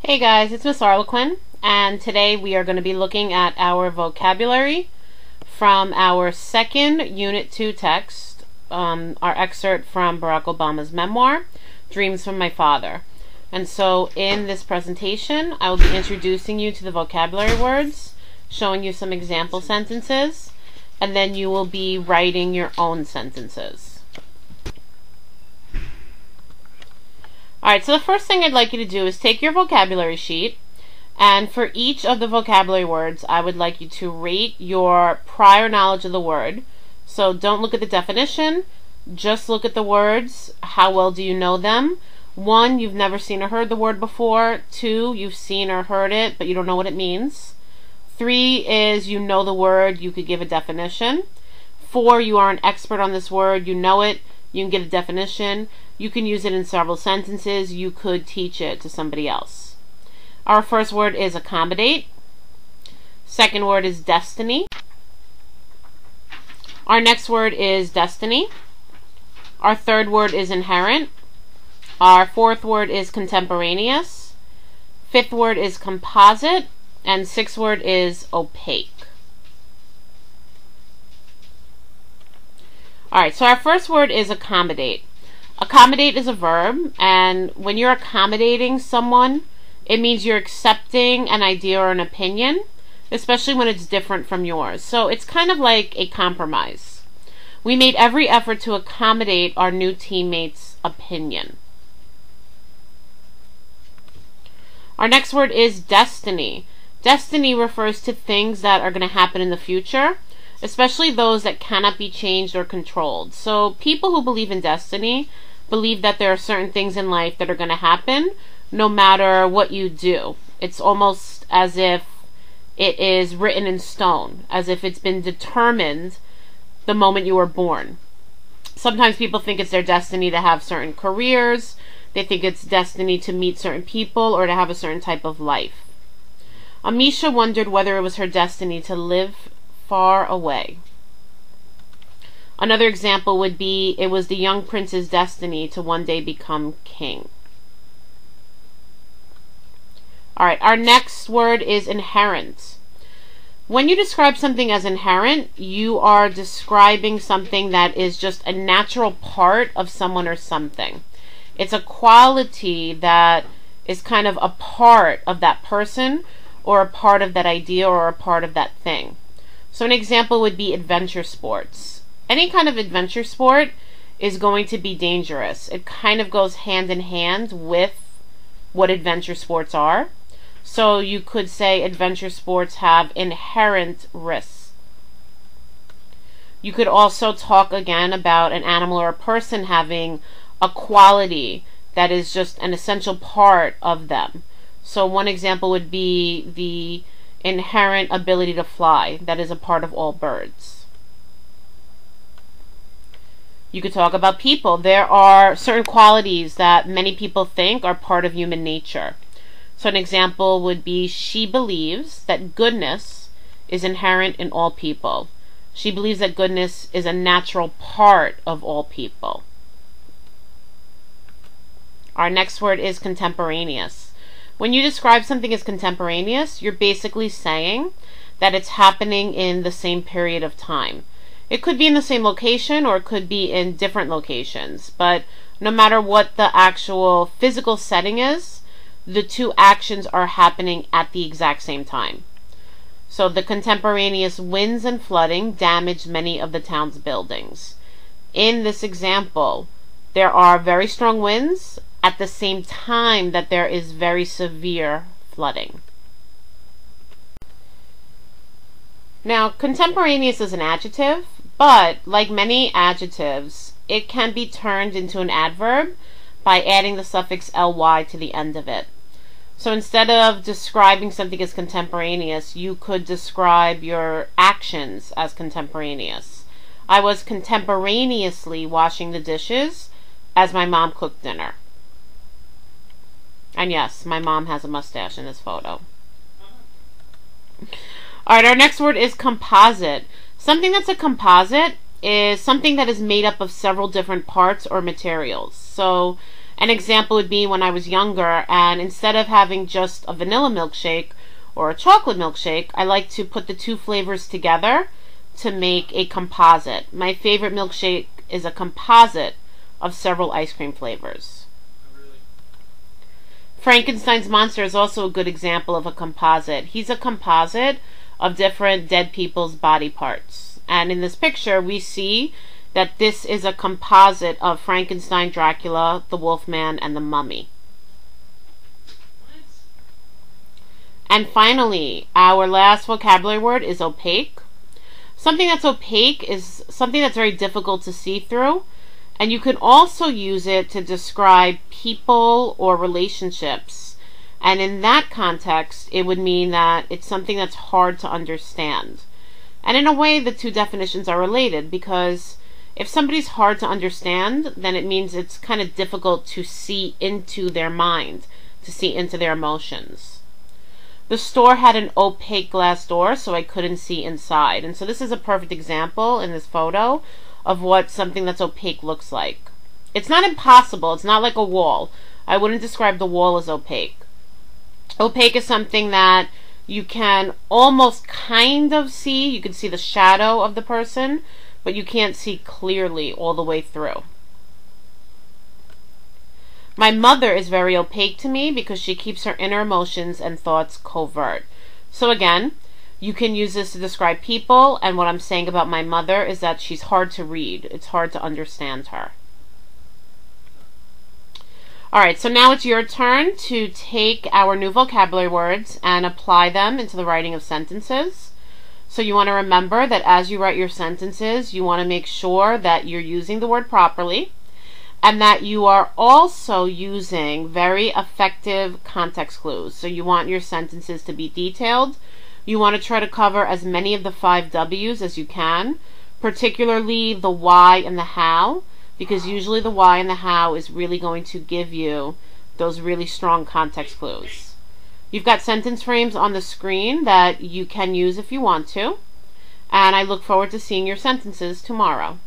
Hey guys, it's Miss Arlequin, and today we are going to be looking at our vocabulary from our second Unit 2 text, our excerpt from Barack Obama's memoir, Dreams from My Father. And so in this presentation, I will be introducing you to the vocabulary words, showing you some example sentences, and then you will be writing your own sentences. Alright, so the first thing I'd like you to do is take your vocabulary sheet, and for each of the vocabulary words, I would like you to rate your prior knowledge of the word. So don't look at the definition, just look at the words. How well do you know them? 1, you've never seen or heard the word before. 2, you've seen or heard it, but you don't know what it means. 3 is you know the word, you could give a definition. 4, you are an expert on this word, you know it, you can get a definition. You can use it in several sentences. You could teach it to somebody else. Our first word is accommodate. Second word is destiny. Our next word is destiny. Our third word is inherent. Our fourth word is contemporaneous. Fifth word is composite. And sixth word is opaque. Alright, so our first word is accommodate. Accommodate is a verb, and when you're accommodating someone, it means you're accepting an idea or an opinion, especially when it's different from yours. So it's kind of like a compromise. We made every effort to accommodate our new teammates' opinion. Our next word is destiny. Destiny refers to things that are going to happen in the future, especially those that cannot be changed or controlled. So people who believe in destiny believe that there are certain things in life that are going to happen no matter what you do. It's almost as if it is written in stone, as if it's been determined the moment you were born. Sometimes people think it's their destiny to have certain careers, they think it's destiny to meet certain people or to have a certain type of life. Amisha wondered whether it was her destiny to live far away. Another example would be, it was the young prince's destiny to one day become king. Alright, our next word is inherent. When you describe something as inherent, you are describing something that is just a natural part of someone or something. It's a quality that is kind of a part of that person, or a part of that idea, or a part of that thing. So an example would be adventure sports. Any kind of adventure sport is going to be dangerous. It kind of goes hand in hand with what adventure sports are. So you could say adventure sports have inherent risks. You could also talk again about an animal or a person having a quality that is just an essential part of them. So one example would be the inherent ability to fly that is a part of all birds. You could talk about people. There are certain qualities that many people think are part of human nature. So an example would be, she believes that goodness is inherent in all people. She believes that goodness is a natural part of all people. Our next word is contemporaneous. When you describe something as contemporaneous, you're basically saying that it's happening in the same period of time. It could be in the same location, or it could be in different locations, but no matter what the actual physical setting is, the two actions are happening at the exact same time. So the contemporaneous winds and flooding damaged many of the town's buildings. In this example, there are very strong winds at the same time that there is very severe flooding. Now, contemporaneous is an adjective, but like many adjectives, it can be turned into an adverb by adding the suffix ly to the end of it. So instead of describing something as contemporaneous, you could describe your actions as contemporaneous. I was contemporaneously washing the dishes as my mom cooked dinner. And yes, my mom has a mustache in this photo. Alright, our next word is composite. Something that's a composite is something that is made up of several different parts or materials. So An example would be when I was younger, and instead of having just a vanilla milkshake or a chocolate milkshake, I like to put the two flavors together to make a composite. My favorite milkshake is a composite of several ice cream flavors. Frankenstein's monster is also a good example of a composite. He's a composite of different dead people's body parts. And in this picture, we see that this is a composite of Frankenstein, Dracula, the Wolfman, and the Mummy. And finally, our last vocabulary word is opaque. Something that's opaque is something that's very difficult to see through, and you can also use it to describe people or relationships. And in that context, it would mean that it's something that's hard to understand. And in a way, the two definitions are related, because if somebody's hard to understand, then it means it's kind of difficult to see into their mind, to see into their emotions. The store had an opaque glass door, so I couldn't see inside. And so this is a perfect example in this photo of what something that's opaque looks like. It's not impossible. It's not like a wall. I wouldn't describe the wall as opaque. Opaque is something that you can almost kind of see. You can see the shadow of the person, but you can't see clearly all the way through. My mother is very opaque to me because she keeps her inner emotions and thoughts covert. So again, you can use this to describe people, and what I'm saying about my mother is that she's hard to read. It's hard to understand her. Alright, so now it's your turn to take our new vocabulary words and apply them into the writing of sentences. So you want to remember that as you write your sentences, you want to make sure that you're using the word properly, and that you are also using very effective context clues. So you want your sentences to be detailed. You want to try to cover as many of the 5 W's as you can, particularly the why and the how, because usually the why and the how is really going to give you those really strong context clues. You've got sentence frames on the screen that you can use if you want to, and I look forward to seeing your sentences tomorrow.